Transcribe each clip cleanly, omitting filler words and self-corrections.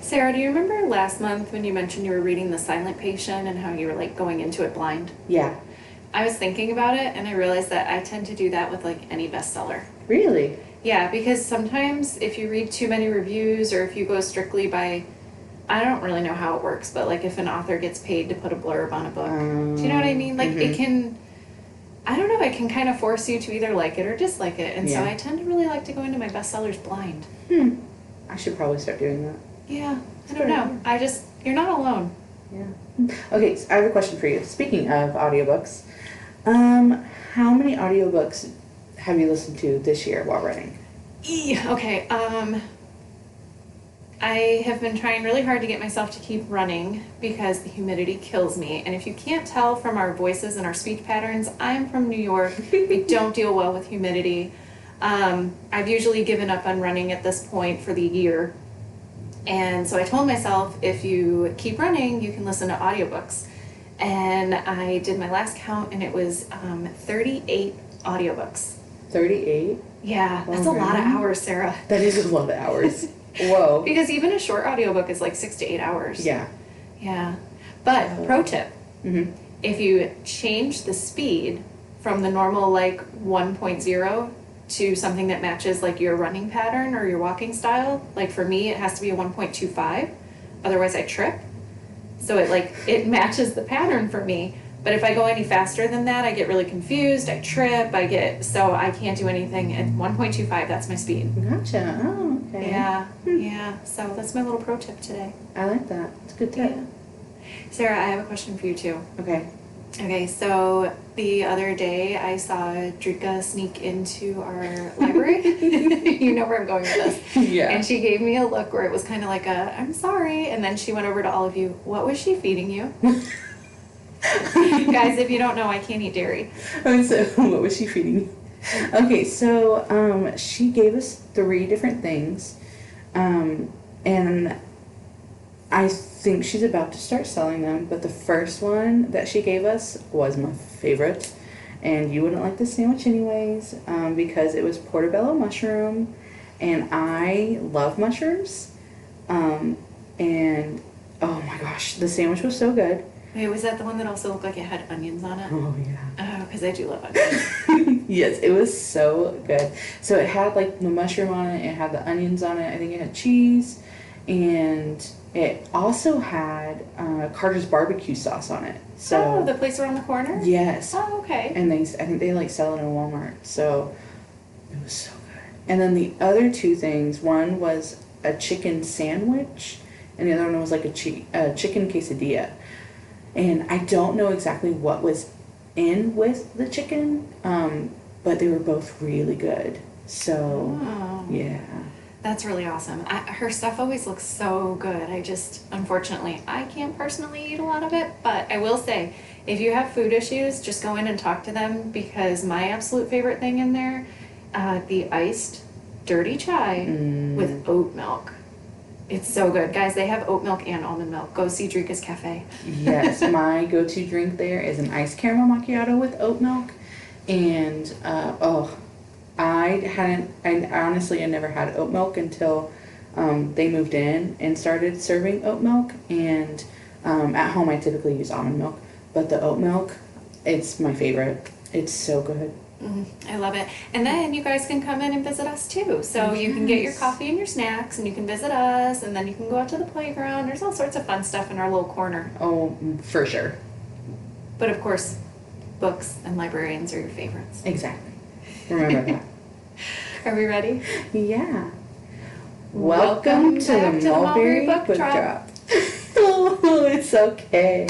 Sarah, do you remember last month when you mentioned you were reading The Silent Patient and how you were like going into it blind? Yeah. I was thinking about it and I realized that I tend to do that with like any bestseller. Really? Yeah, because sometimes if you read too many reviews or if you go strictly by, I don't really know how it works, but like if an author gets paid to put a blurb on a book, do you know what I mean? Like it can, I don't know, it can kind of force you to either like it or dislike it. And so I tend to really like to go into my bestsellers blind. I should probably start doing that. Yeah, I don't know. You're not alone. Yeah. Okay, so I have a question for you. Speaking of audiobooks, how many audiobooks have you listened to this year while running? Okay, I have been trying really hard to get myself to keep running because the humidity kills me. And if you can't tell from our voices and our speech patterns, I'm from New York. I don't deal well with humidity. I've usually given up on running at this point for the year. And so I told myself, if you keep running, you can listen to audiobooks. And I did my last count, and it was 38 audiobooks. 38? Yeah, that's a lot of hours, Sarah. That is a lot of hours. Whoa. Because even a short audiobook is like 6 to 8 hours. Yeah. Yeah. But, pro tip, if you change the speed from the normal like 1.0 to something that matches like your running pattern or your walking style, like for me it has to be a 1.25, otherwise I trip. So it matches the pattern for me. But if I go any faster than that, I get really confused, I trip, so I can't do anything. At 1.25, that's my speed. Gotcha. Oh, okay. Yeah. So that's my little pro tip today. I like that. It's a good tip. Yeah. Sarah, I have a question for you too. Okay, so the other day I saw Drika sneak into our library. You know where I'm going with this. Yeah. And she gave me a look where it was kind of like I'm sorry. And then she went over to all of you. What was she feeding you? Guys, if you don't know, I can't eat dairy. So what was she feeding you? Okay, so she gave us 3 different things. And I think she's about to start selling them, but the first one that she gave us was my favorite, and you wouldn't like the sandwich anyways, because it was portobello mushroom, and I love mushrooms, and oh my gosh, the sandwich was so good. Wait, was that the one that also looked like it had onions on it? Oh yeah. Oh, because I do love onions. Yes, it was so good. So it had like the mushroom on it, it had the onions on it, I think it had cheese, and it also had Carter's barbecue sauce on it. So the place around the corner? Yes. Oh, okay. And I think they like sell it in Walmart. So it was so good. And then the other 2 things, one was a chicken sandwich, and the other one was like a chicken quesadilla. And I don't know exactly what was in with the chicken, but they were both really good. So yeah. That's really awesome. Her stuff always looks so good. Unfortunately, I can't personally eat a lot of it, but I will say, if you have food issues, just go in and talk to them, because my absolute favorite thing in there, the iced dirty chai with oat milk. It's so good. Guys, they have oat milk and almond milk. Go see Drika's Cafe. Yes, my go-to drink there is an iced caramel macchiato with oat milk, and I honestly never had oat milk until they moved in and started serving oat milk, and at home I typically use almond milk, but the oat milk, it's my favorite. It's so good. I love it. And then you guys can come in and visit us too. So you can get your coffee and your snacks, and you can visit us, and then you can go out to the playground. There's all sorts of fun stuff in our little corner. Oh, for sure. But of course, books and librarians are your favorites. Exactly. Remember that. Are we ready? Yeah. Welcome to the Mulberry Book Drop. Oh, it's okay.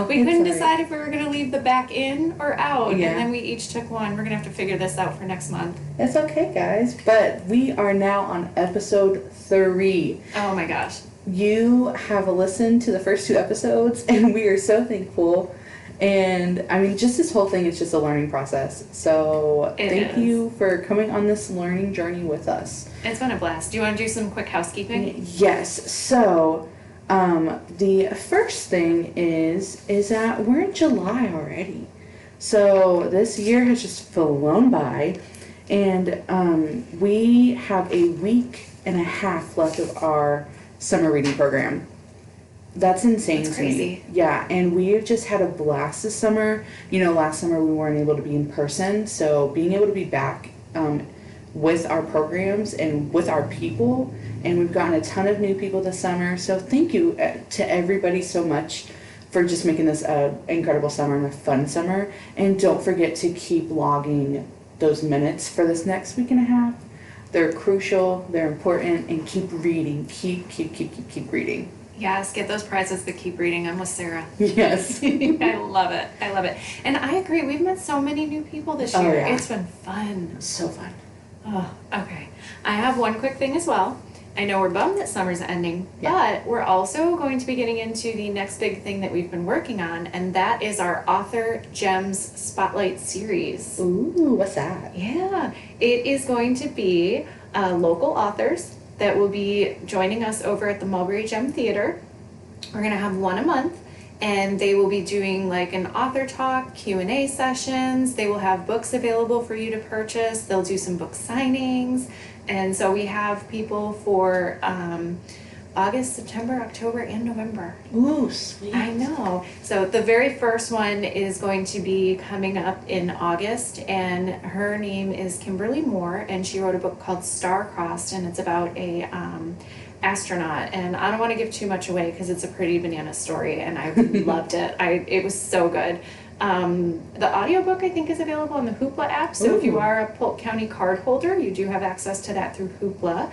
We couldn't decide if we were going to leave the back in or out, Yeah. and then we each took one. We're going to have to figure this out for next month. It's okay, guys, but we are now on episode 3. Oh my gosh. You have listened to the first 2 episodes, and we are so thankful. And I mean, just this whole thing is just a learning process. So thank you for coming on this learning journey with us. It's been a blast. Do you want to do some quick housekeeping? Yes. So the first thing is that we're in July already. So this year has just flown by, and we have a week and a half left of our summer reading program. That's insane That's to me. crazy. Yeah, and we've just had a blast this summer. You know, last summer we weren't able to be in person, so being able to be back with our programs and with our people, and we've gotten a ton of new people this summer. So thank you to everybody so much for just making this an incredible summer and a fun summer. And don't forget to keep logging those minutes for this next week and a half. They're crucial, they're important, and keep reading. Keep reading. Yes, get those prizes, but keep reading. I'm with Sarah. Yes. I love it. I love it. And I agree. We've met so many new people this year. Yeah. It's been fun. So fun. Oh, okay. I have one quick thing as well. I know we're bummed that summer's ending, Yeah. but we're also going to be getting into the next big thing that we've been working on, and that is our Author Gems Spotlight Series. Ooh, what's that? Yeah, it is going to be local authors that will be joining us over at the Mulberry Gem Theater. We're going to have one a month, and they will be doing like an author talk, Q&A sessions. They will have books available for you to purchase. They'll do some book signings. And so we have people for August, September, October, and November. Ooh, sweet. I know. So the very first one is going to be coming up in August, and her name is Kimberly Moore, and she wrote a book called Star-Crossed, and it's about a astronaut. And I don't want to give too much away because it's a pretty banana story, and I loved it. It was so good. The audiobook I think is available on the Hoopla app, so if you are a Polk County card holder, you do have access to that through Hoopla.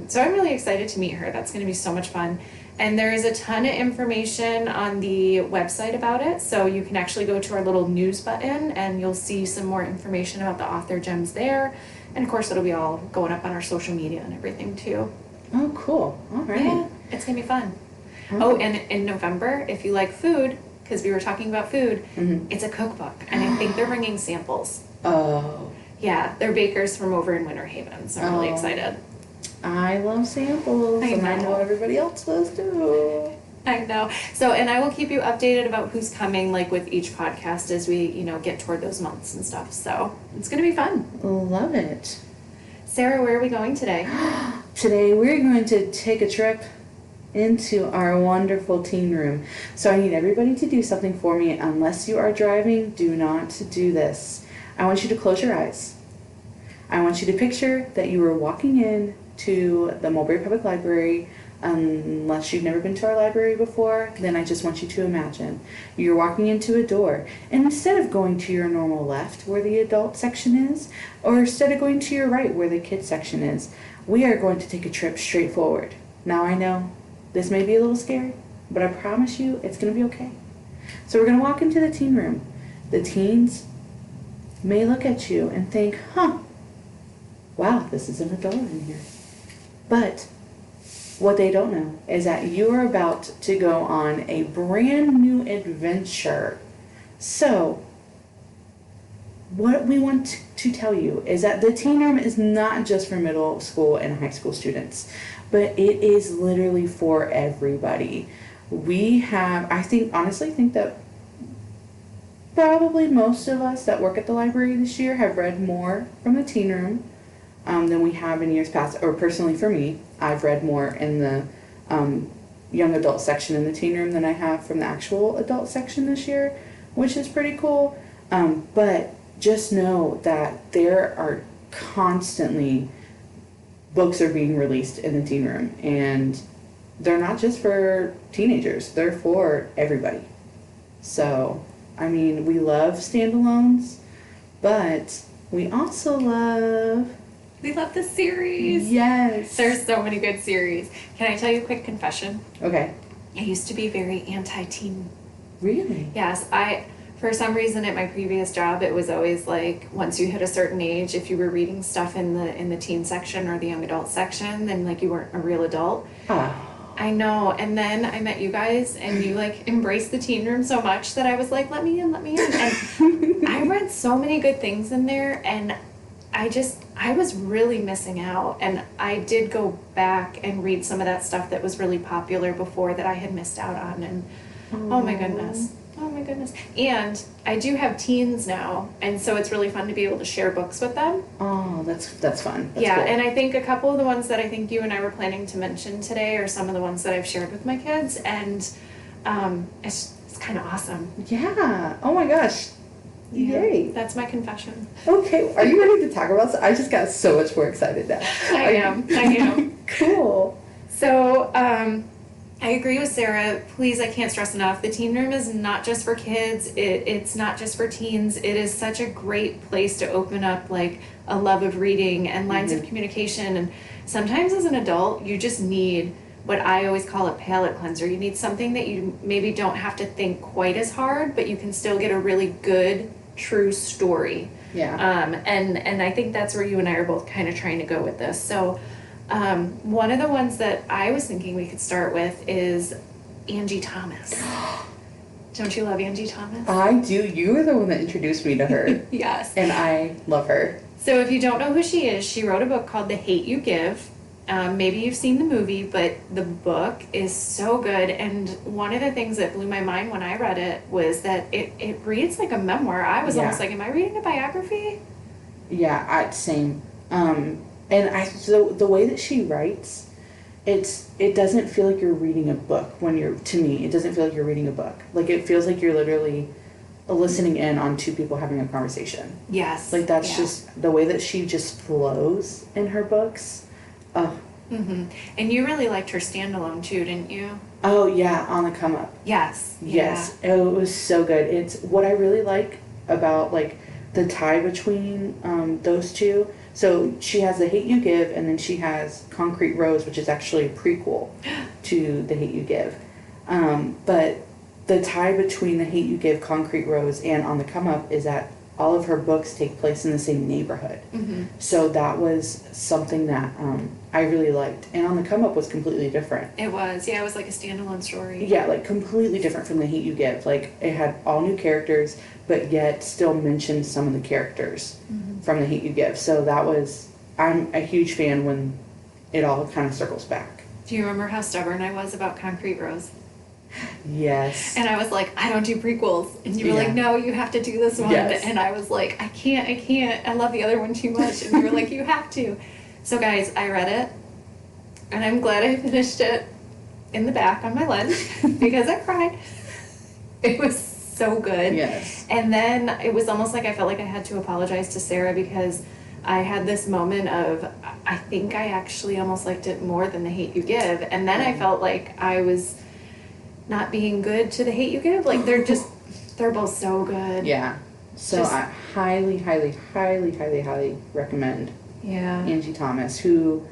So I'm really excited to meet her. That's going to be so much fun. And there is a ton of information on the website about it, so you can actually go to our little news button and you'll see some more information about the author gems there. And of course it'll be all going up on our social media and everything too. Oh, cool. All right. Yeah, it's going to be fun. Oh, and in November, if you like food, because we were talking about food, it's a cookbook, and I think they're bringing samples. Oh. Yeah, they're bakers from over in Winter Haven, so I'm really excited. I love samples, and I know everybody else does too. I know. So, and I will keep you updated about who's coming, like with each podcast as we, get toward those months and stuff. So it's going to be fun. Love it. Sarah, where are we going today? Today we're going to take a trip into our wonderful teen room. So I need everybody to do something for me. Unless you are driving, do not do this. I want you to close your eyes. I want you to picture that you were walking in to the Mulberry Public Library. Unless you've never been to our library before, then I just want you to imagine you're walking into a door, and instead of going to your normal left where the adult section is, or instead of going to your right where the kids section is, we are going to take a trip straight forward. Now I know this may be a little scary, but I promise you it's going to be okay. So we're going to walk into the teen room. The teens may look at you and think, wow, this is an adult in here. But what they don't know is that you are about to go on a brand new adventure. So what we want to tell you is that the teen room is not just for middle school and high school students, but it is literally for everybody. We have, honestly think that probably most of us that work at the library this year have read more from the teen room than we have in years past. Or personally for me, I've read more in the young adult section in the teen room than I have from the actual adult section this year, which is pretty cool. But just know that there are constantly books are being released in the teen room, and they're not just for teenagers, they're for everybody. So, we love standalones, but we also love... We love the series. Yes. There's so many good series. Can I tell you a quick confession? Okay. I used to be very anti-teen. Really? Yes, for some reason at my previous job, it was always like once you hit a certain age, if you were reading stuff in the teen section or the young adult section, then like you weren't a real adult. Oh. I know. And then I met you guys, and you like embraced the teen room so much that I was like, let me in. And I read so many good things in there, and I was really missing out. And I did go back and read some of that stuff that was really popular before that I had missed out on. And oh my goodness. Oh my goodness. And I do have teens now, and so it's really fun to be able to share books with them. Oh, that's fun. That's yeah, cool. And I think a couple of the ones that I think you and I were planning to mention today are some of the ones that I've shared with my kids, and it's kind of awesome. Yeah. Oh my gosh. Yeah, yay. That's my confession. Okay, are you ready to talk about this? I just got so much more excited now. I am. Cool. So, I agree with Sarah. Please, I can't stress enough. The teen room is not just for kids. It's not just for teens. It is such a great place to open up like a love of reading and lines of communication. And sometimes as an adult, you just need what I always call a palate cleanser. You need something that you maybe don't have to think quite as hard, but you can still get a really good, true story. Yeah. And I think that's where you and I are both kind of trying to go with this. So, one of the ones that I was thinking we could start with is Angie Thomas. Don't you love Angie Thomas? I do. You were the one that introduced me to her. Yes. And I love her. So if you don't know who she is, she wrote a book called The Hate You Give. Maybe you've seen the movie, but the book is so good. And one of the things that blew my mind when I read it was that it reads like a memoir. I was almost like, am I reading a biography? Yeah, same. And the way that she writes, it doesn't feel like you're reading a book to me, it doesn't feel like you're reading a book. Like, it feels like you're literally listening in on two people having a conversation. Yes. Like, that's just the way that she just flows in her books. Oh. Mm-hmm. And you really liked her standalone too, didn't you? Oh, yeah, On the Come Up. Yes. Yes. Yeah. Oh, it was so good. It's what I really like about, like, the tie between those two. So she has The Hate You Give, and then she has Concrete Rose, which is actually a prequel to The Hate You Give. But the tie between The Hate You Give, Concrete Rose, and On the Come Up is that all of her books take place in the same neighborhood. Mm-hmm. So that was something that I really liked. And On the Come Up was completely different. It was. Yeah, it was like a standalone story. Yeah, like completely different from The Hate You Give. Like, it had all new characters, but yet still mentioned some of the characters from The Hate You Give. So I'm a huge fan when it all kind of circles back. Do you remember how stubborn I was about Concrete Rose? Yes. And I was like, I don't do prequels. And you were like, no, you have to do this one. Yes. And I was like, I can't. I love the other one too much. And you were like, you have to. So guys, I read it. And I'm glad I finished it in the back on my lunch because I cried. It was so good. Yes. And then it was almost like I felt like I had to apologize to Sarah because I had this moment of, I think I actually almost liked it more than The Hate You Give. And then I felt like I was not being good to The Hate You Give. Like, they're both so good. Yeah. So I highly, highly, highly, highly, highly recommend Angie Thomas, who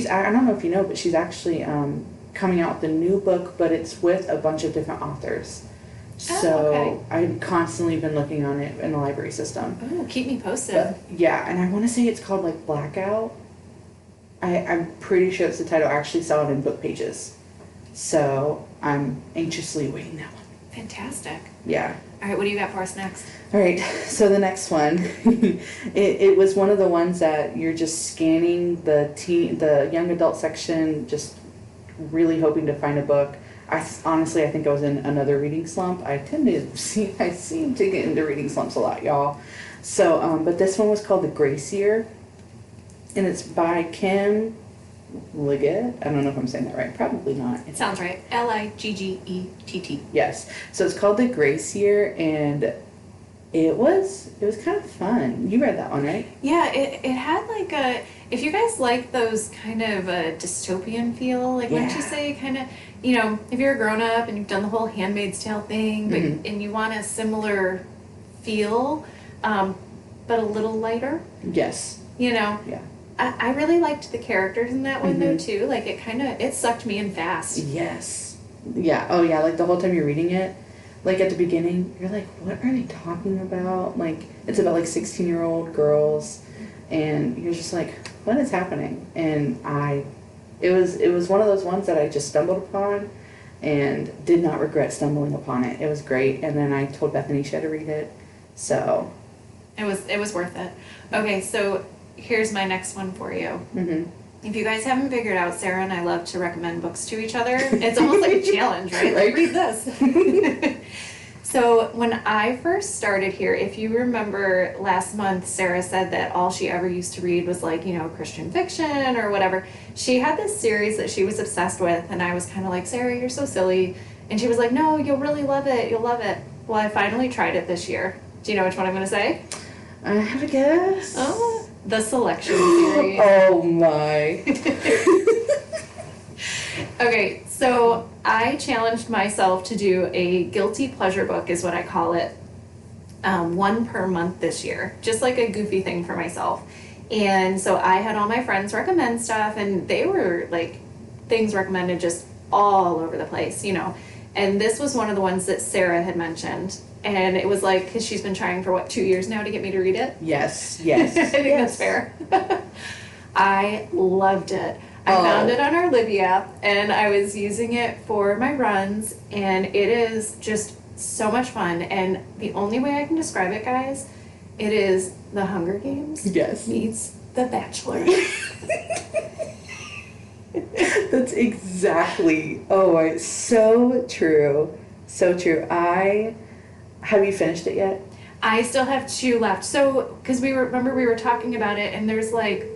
I don't know if you know, but she's actually coming out with a new book, but it's with a bunch of different authors. So I've constantly been looking on it in the library system. Oh, keep me posted. But, yeah, and I want to say it's called like Blackout. I'm pretty sure it's the title. I actually saw it in book pages. So I'm anxiously awaiting that one. Fantastic. Yeah. All right, what do you got for us next? All right, so the next one, it was one of the ones that you're just scanning the young adult section, just really hoping to find a book. I think I was in another reading slump. I seem to get into reading slumps a lot, y'all. So, but this one was called The Gracier, and it's by Kim Liggett. I don't know if I'm saying that right. Probably not. It sounds right. Liggett. Yes. So it's called The Gracier, and it was kind of fun. You read that one, right? Yeah, it had like if you guys like those kind of dystopian feel, like wouldn't you say kind of, if you're a grown up and you've done the whole Handmaid's Tale thing, but and you want a similar feel, but a little lighter. Yes. Yeah. I really liked the characters in that one though too. Like it sucked me in fast. Yes. Yeah. Oh yeah. Like the whole time you're reading it, like at the beginning, you're like, what are they talking about? Like it's about like 16-year-old girls, and you're just like, what is happening? And it was one of those ones that I just stumbled upon, and did not regret stumbling upon it. It was great. And then I told Bethany she had to read it, so it was worth it. Okay, so here's my next one for you. If you guys haven't figured out, Sarah and I love to recommend books to each other. It's almost like a challenge, right? Like, read this. So when I first started here, if you remember last month, Sarah said that all she ever used to read was like, Christian fiction or whatever. She had this series that she was obsessed with, and I was kind of like, Sarah, you're so silly. And she was like, no, you'll really love it. You'll love it. Well, I finally tried it this year. Do you know which one I'm going to say? I have a guess. Oh, the Selection series. Oh my. Okay, so I challenged myself to do a guilty pleasure book, is what I call it, one per month this year, just like a goofy thing for myself. And so I had all my friends recommend stuff, and they were like things recommended just all over the place, And this was one of the ones that Sarah had mentioned. And it was like, because she's been trying for 2 years now to get me to read it? Yes. I think that's fair. I loved it. I found it on our Libby app, and I was using it for my runs, and it is just so much fun. And the only way I can describe it, guys, it is The Hunger Games meets The Bachelor. That's exactly, so true. So true. Have you finished it yet? I still have 2 left. So, because we were talking about it, and there's like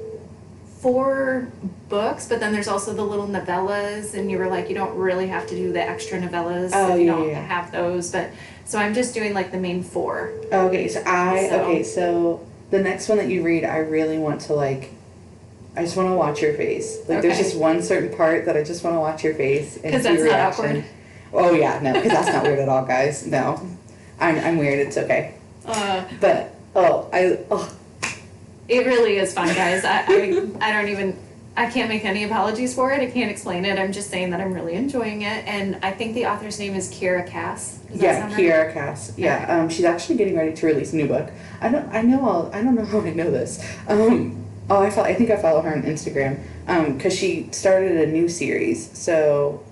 4 books, but then there's also the little novellas, and you were like, you don't really have to do the extra novellas if you don't have those. But so I'm just doing like the main 4. Okay, so the next one that you read, I really want to I just want to watch your face. There's just one certain part that I just want to watch your face and because see that's your not reaction. awkward. Oh yeah, no, because that's not weird at all, guys. No, I'm weird. It's okay. But it really is fun, guys. I can't make any apologies for it. I can't explain it. I'm just saying that I'm really enjoying it, and I think the author's name is Kiera Cass. Kiera Cass. Yeah, Okay. She's actually getting ready to release a new book. I don't know how I know this. I think I follow her on Instagram. Because she started a new series. So,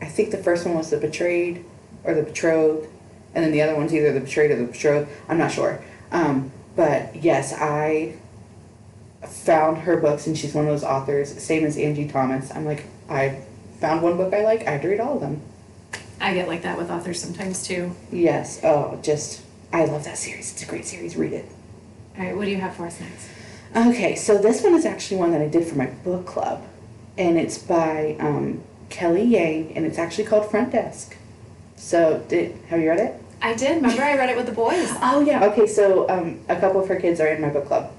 I think the first one was The Betrayed or The Betrothed, and then the other one's either The Betrayed or The Betrothed. I'm not sure. But yes, I found her books, and she's one of those authors, same as Angie Thomas. I'm like, I found one book I like, I have to read all of them. I get like that with authors sometimes too. Yes. I love that series. It's a great series. Read it. All right, what do you have for us next? Okay, so this one is actually one that I did for my book club, and it's by Kelly Yang, and it's actually called Front Desk. So, have you read it? I did. Remember, I read it with the boys. Oh, yeah. Okay, so a couple of her kids are in my book club.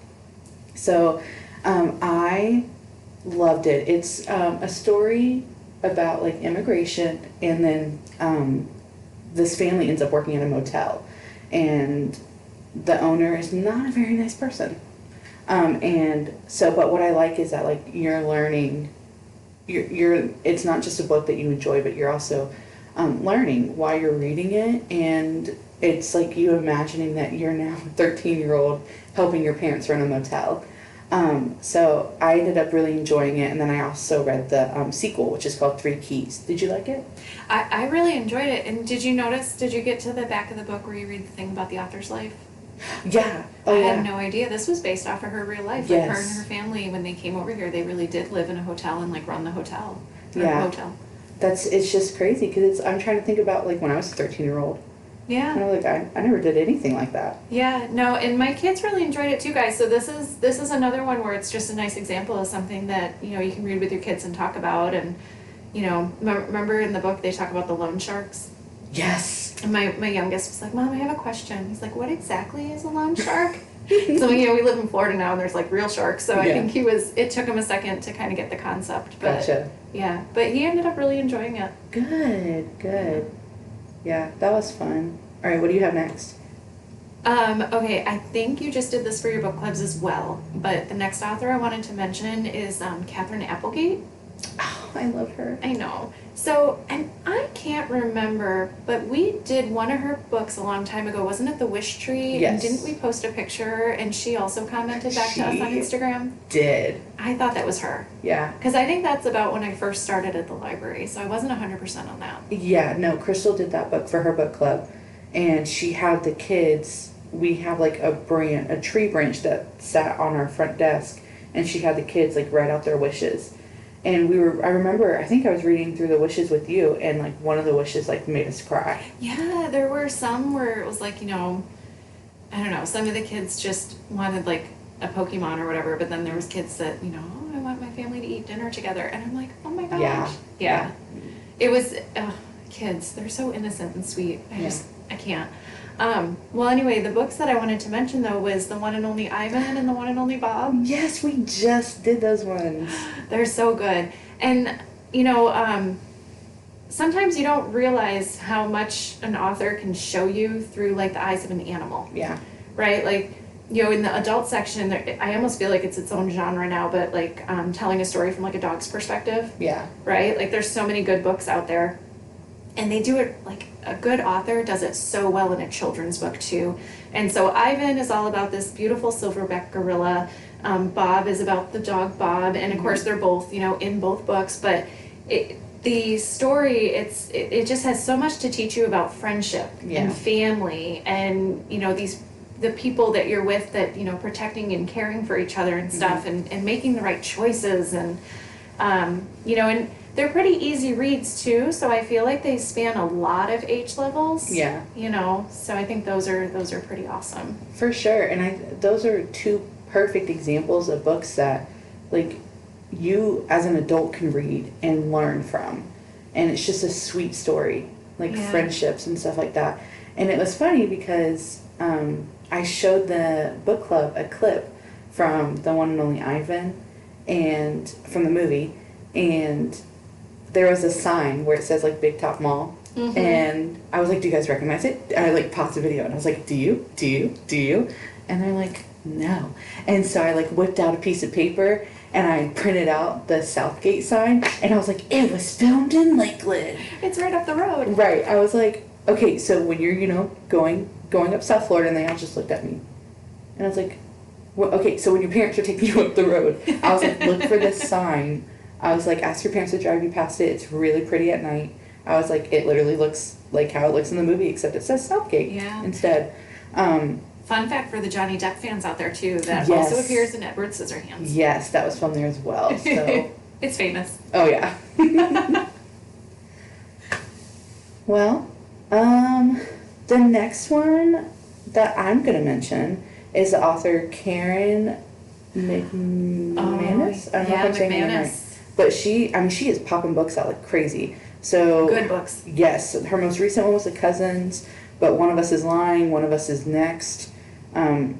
So, I loved it. It's a story about, immigration, and then this family ends up working in a motel, and the owner is not a very nice person. But what I like is that, you're learning, it's not just a book that you enjoy, but you're also learning while you're reading it, and it's like you imagining that you're now a 13-year-old helping your parents run a motel. So I ended up really enjoying it, and then I also read the sequel, which is called 3 Keys. Did you like it? I really enjoyed it. And did you get to the back of the book where you read the thing about the author's life? Yeah. I had no idea. This was based off of her real life. Yes. Like, her and her family, when they came over here, they really did live in a hotel and run the hotel. Hotel. It's just crazy because I'm trying to think about when I was a 13-year-old. Yeah. And I never did anything like that. Yeah, no, and my kids really enjoyed it too, guys. So this is another one where it's just a nice example of something that, you can read with your kids and talk about. And, remember in the book they talk about the loan sharks? Yes. And my youngest was like, Mom, I have a question. He's like, what exactly is a loan shark? So, we live in Florida now, and there's real sharks. So I think it took him a second to kind of get the concept. But, gotcha. Yeah, but he ended up really enjoying it. Good. Yeah, that was fun. All right, what do you have next? Okay, I think you just did this for your book clubs as well, but the next author I wanted to mention is Katherine Applegate. Oh, I love her. I know. So, and I can't remember, but we did one of her books a long time ago. Wasn't it The Wishtree? Yes. And didn't we post a picture and she also commented back to us on Instagram? Did. I thought that was her. Yeah. Because I think that's about when I first started at the library, so I wasn't 100% on that. Yeah, no, Crystal did that book for her book club, and she had the kids, we have a tree branch that sat on our front desk, and she had the kids write out their wishes. And I remember, I think I was reading through the wishes with you, and like one of the wishes like made us cry. Yeah, there were some where it was like, I don't know, some of the kids just wanted like a Pokemon or whatever, but then there was kids that, oh, I want my family to eat dinner together. And I'm like, oh my gosh. Yeah. It was, kids, they're so innocent and sweet. I can't. Well, anyway, the books that I wanted to mention, though, was The One and Only Ivan and The One and Only Bob. Yes, we just did those ones. They're so good. And, sometimes you don't realize how much an author can show you through, like, the eyes of an animal. Yeah. Right? Like, in the adult section, I almost feel like it's its own genre now, but, like, telling a story from, like, a dog's perspective. Yeah. Right? Like, there's so many good books out there. And they do it, like, a good author does it so well in a children's book, too. And so Ivan is all about this beautiful silverback gorilla. Bob is about the dog Bob. And, of course, they're both, in both books. But the story, it just has so much to teach you about friendship and family and, the people that you're with that, protecting and caring for each other and stuff and making the right choices. And, and they're pretty easy reads too, so I feel like they span a lot of age levels. Yeah. So I think those are pretty awesome. For sure, and those are two perfect examples of books that, like, you as an adult can read and learn from, and it's just a sweet story, like friendships and stuff like that. And it was funny because I showed the book club a clip from The One and Only Ivan, and from the movie, and there was a sign where it says, like, Big Top Mall. Mm-hmm. And I was like, do you guys recognize it? And I, like, paused the video, and I was like, do you? And they're like, no. And so I, like, whipped out a piece of paper, and I printed out the Southgate sign, and I was like, it was filmed in Lakeland. It's right up the road. Right. I was like, okay, so when you're, going up South Florida, and they all just looked at me. And I was like, well, okay, so when your parents are taking you up the road, I was like, look for this sign. I was like, ask your parents to drive you past it. It's really pretty at night. I was like, it literally looks like how it looks in the movie, except it says Southgate instead. Fun fact for the Johnny Depp fans out there, too, that also appears in Edward Scissorhands. Yes, that was filmed there as well. So it's famous. Oh, yeah. Well, the next one that I'm going to mention is the author Karen McManus. I don't know if I'm saying it right. But she is popping books out like crazy. So good books. Yes, her most recent one was The Cousins, but One of Us is Lying, One of Us is Next. And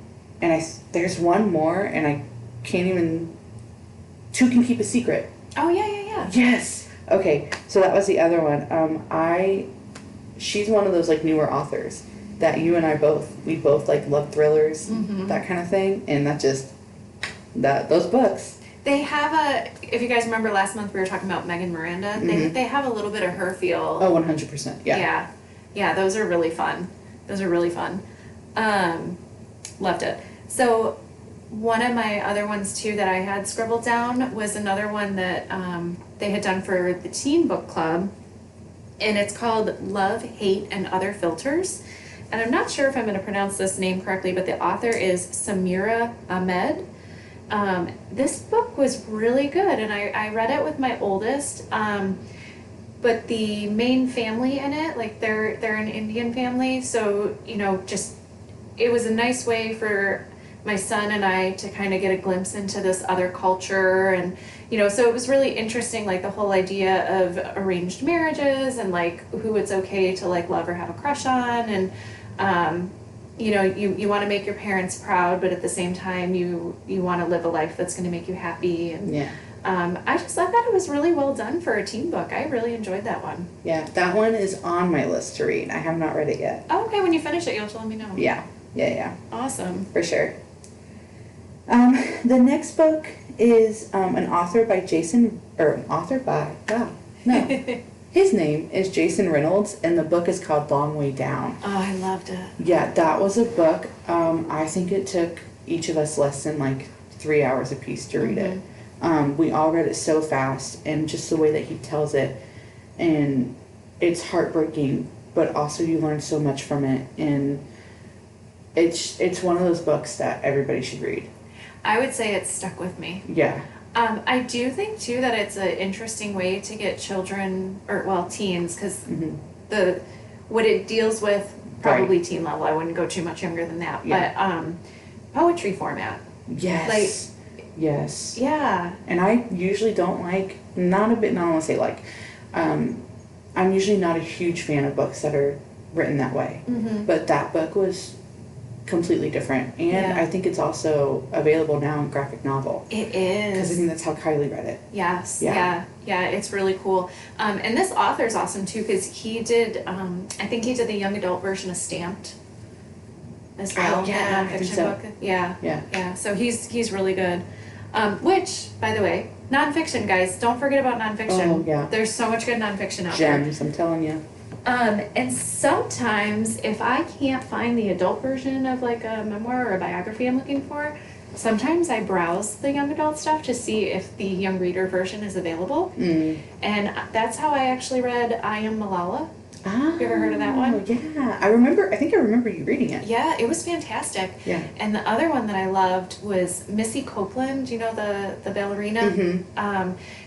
there's one more, and I can't even. Two Can Keep a Secret. Oh yeah. Yes. Okay, so that was the other one. She's one of those like newer authors that you and I both like love thrillers, that kind of thing, and those books. They have if you guys remember last month we were talking about Megan Miranda, they have a little bit of her feel. Oh, 100%, yeah. Yeah, those are really fun. Loved it. So one of my other ones too that I had scribbled down was another one that they had done for the teen book club, and it's called Love, Hate, and Other Filters. And I'm not sure if I'm going to pronounce this name correctly, but the author is Samira Ahmed. This book was really good, and I read it with my oldest, but the main family in it, like they're an Indian family, so, it was a nice way for my son and I to kind of get a glimpse into this other culture, and, so it was really interesting, like the whole idea of arranged marriages and like who it's okay to like love or have a crush on, and, you want to make your parents proud, but at the same time, you want to live a life that's going to make you happy. And I just thought that it was really well done for a teen book. I really enjoyed that one. Yeah, that one is on my list to read. I have not read it yet. Oh, okay. When you finish it, you'll let me know. Yeah. Awesome. For sure. The next book is an author by His name is Jason Reynolds, and the book is called Long Way Down. Oh, I loved it. Yeah, that was a book. I think it took each of us less than like 3 hours apiece to read it. We all read it so fast, and just the way that he tells it, and it's heartbreaking, but also you learn so much from it, and it's one of those books that everybody should read. I would say it stuck with me. Yeah. I do think too that it's an interesting way to get children, or well, teens, because the what it deals with, probably teen level. I wouldn't go too much younger than that, but poetry format. Yes. Yes. Yeah. And I usually don't like, not want to say like, I'm usually not a huge fan of books that are written that way. But that book was completely different. And I think it's also available now in graphic novel. It is. Because I think that's how Kylie read it. Yes. Yeah. It's really cool. And this author's awesome too, because he did, I think he did the young adult version of Stamped as well. Oh, yeah. That nonfiction I think so. book. Yeah. So he's really good. Which, by the way, nonfiction, guys, don't forget about nonfiction. Oh, yeah. There's so much good nonfiction out there. Gems, I'm telling you. And sometimes if I can't find the adult version of like a memoir or a biography I'm looking for, sometimes I browse the young adult stuff to see if the young reader version is available. And that's how I actually read I Am Malala. You ever heard of that one? Yeah, I think I remember you reading it. Yeah, it was fantastic. Yeah. And the other one that I loved was Missy Copeland, you know, the ballerina?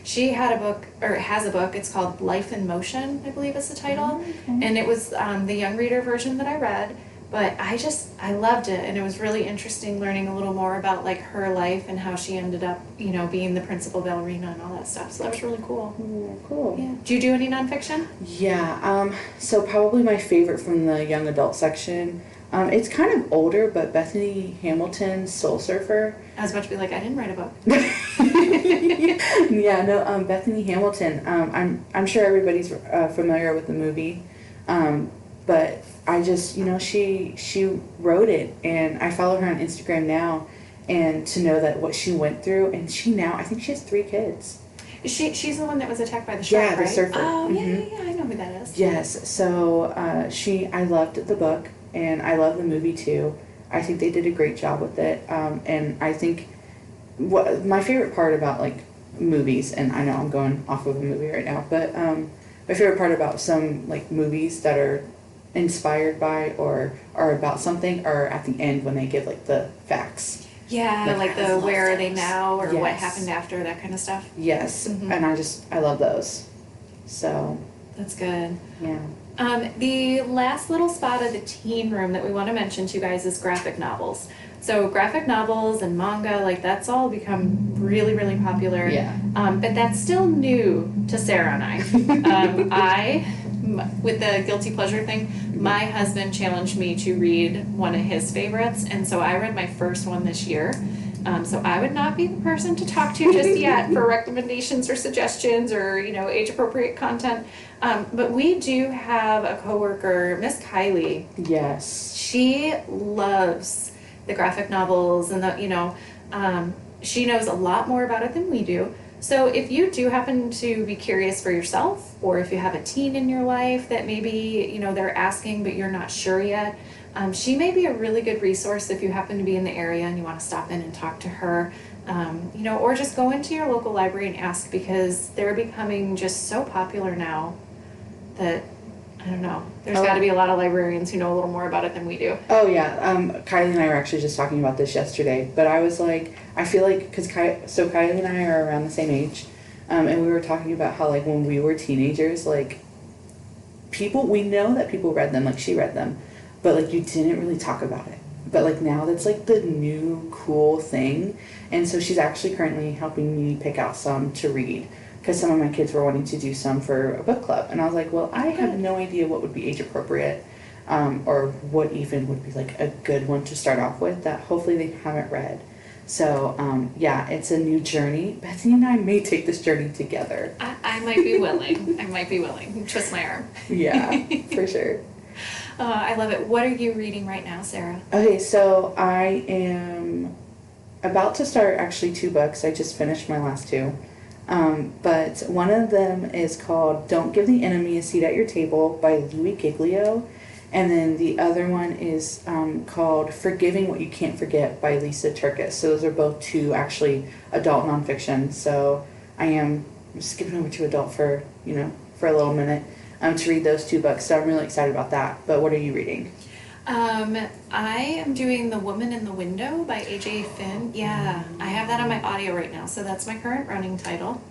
She had a book, or has a book, it's called Life in Motion, I believe is the title. And it was the young reader version that I read. But I loved it, and it was really interesting learning a little more about like her life and how she ended up, you know, being the principal ballerina and all that stuff. So that was really cool. Cool. Yeah. Do you do any nonfiction? Yeah. So probably my favorite from the young adult section. It's kind of older, but Bethany Hamilton's Soul Surfer. I was about to be like, I didn't write a book. Bethany Hamilton. I'm sure everybody's familiar with the movie, but I just, you know, she wrote it, and I follow her on Instagram now, and to know that what she went through, and I think she has 3 kids. She's the one that was attacked by the shark, right? The surfer. Oh, yeah, I know who that is. Yes, so I loved the book, and I love the movie too. I think they did a great job with it, and I think what my favorite part about like movies, and I know I'm going off of a movie right now, but my favorite part about some like movies that are inspired by or are about something are at the end when they give like the facts. Yeah, like the where are they now, or what Yes. happened after, that kind of stuff. Yes, and I love those. So That's good. yeah. The last little spot of the teen room that we want to mention to you guys is graphic novels. So graphic novels and manga, like that's all become really, really popular. Yeah. But that's still new to Sarah and I. With the guilty pleasure thing, my husband challenged me to read one of his favorites, and so I read my first one this year. So I would not be the person to talk to just yet for recommendations or suggestions or, you know, age-appropriate content. But we do have a coworker, Miss Kylie. Yes. She loves the graphic novels and she knows a lot more about it than we do. So if you do happen to be curious for yourself, or if you have a teen in your life that maybe, you know, they're asking but you're not sure yet, she may be a really good resource if you happen to be in the area and you want to stop in and talk to her, or just go into your local library and ask, because they're becoming just so popular now that, I don't know, there's got to be a lot of librarians who know a little more about it than we do. Oh yeah, Kylie and I were actually just talking about this yesterday, but I was like, I feel like, because Kylie and I are around the same age, and we were talking about how like when we were teenagers, like we know that people read them, like she read them, but like you didn't really talk about it. But like now that's like the new cool thing, and so she's actually currently helping me pick out some to read, because some of my kids were wanting to do some for a book club, and I was like, well, I have no idea what would be age appropriate, or what even would be like a good one to start off with that hopefully they haven't read. So yeah, it's a new journey. Bethany and I may take this journey together. I might be willing. I might be willing. Twist my arm. Yeah, for sure. I love it. What are you reading right now, Sarah? Okay, so I am about to start actually 2 books. I just finished my last 2. But one of them is called Don't Give the Enemy a Seat at Your Table by Louis Giglio. And then the other one is called Forgiving What You Can't Forget by Lisa Turkis. So those are both 2 actually adult nonfiction. So I am skipping over to adult for a little minute to read those 2 books. So I'm really excited about that. But what are you reading? I am doing The Woman in the Window by A.J. Finn. Yeah, I have that on my audio right now, so that's my current running title.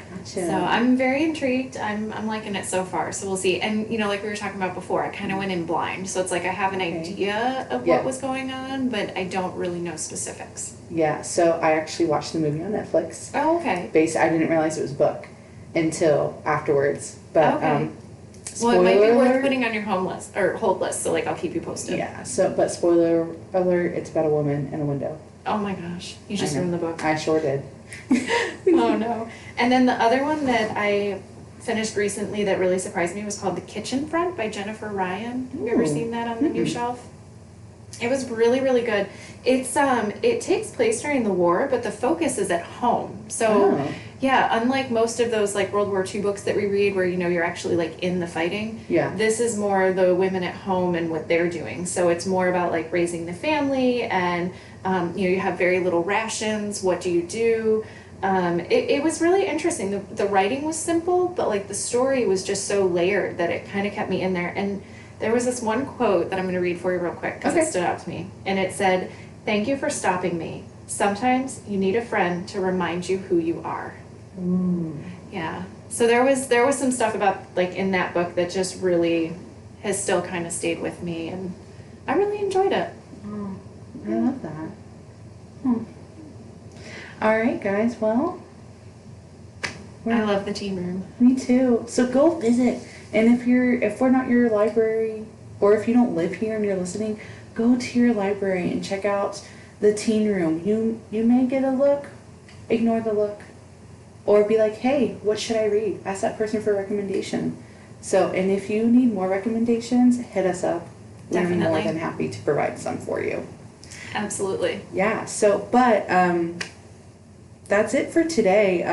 Gotcha. So I'm very intrigued. I'm liking it so far, so we'll see. And, like we were talking about before, I kind of went in blind. So it's like I have an idea of what was going on, but I don't really know specifics. Yeah, so I actually watched the movie on Netflix. Oh, okay. I didn't realize it was a book until afterwards. But, okay. spoiler well, it might be worth alert. putting on your hold list, so I'll keep you posted. Yeah, but spoiler alert, it's about a woman in a window. Oh my gosh, you just ruined the book. I sure did. Oh no. And then the other one that I finished recently that really surprised me was called The Kitchen Front by Jennifer Ryan. Have you ever seen that on the new shelf? It was really, really good. It takes place during the war, but the focus is at home. So yeah, unlike most of those like World War II books that we read where you're actually like in the fighting. Yeah. This is more the women at home and what they're doing. So it's more about like raising the family and you have very little rations. What do you do? It was really interesting. The writing was simple, but like the story was just so layered that it kind of kept me in there. And there was this one quote that I'm going to read for you real quick because it stood out to me. And it said, "Thank you for stopping me. Sometimes you need a friend to remind you who you are." Yeah. So there was some stuff about like in that book that just really has still kind of stayed with me, and I really enjoyed it. Oh, I love that. All right, guys. Well, I love the teen room. Me too. So go visit. And if we're not your library, or if you don't live here and you're listening, go to your library and check out the teen room. You may get a look, ignore the look, or be like, hey, what should I read? Ask that person for a recommendation. So, and if you need more recommendations, hit us up. Definitely. We're more than happy to provide some for you. Absolutely. Yeah. So, but that's it for today.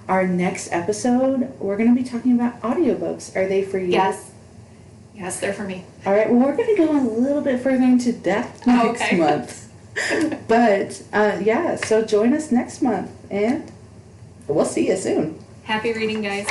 Our next episode, we're going to be talking about audiobooks. Are they for you? Yes. Yes, they're for me. All right. Well, we're going to go a little bit further into depth next month. But, yeah, so join us next month, and we'll see you soon. Happy reading, guys.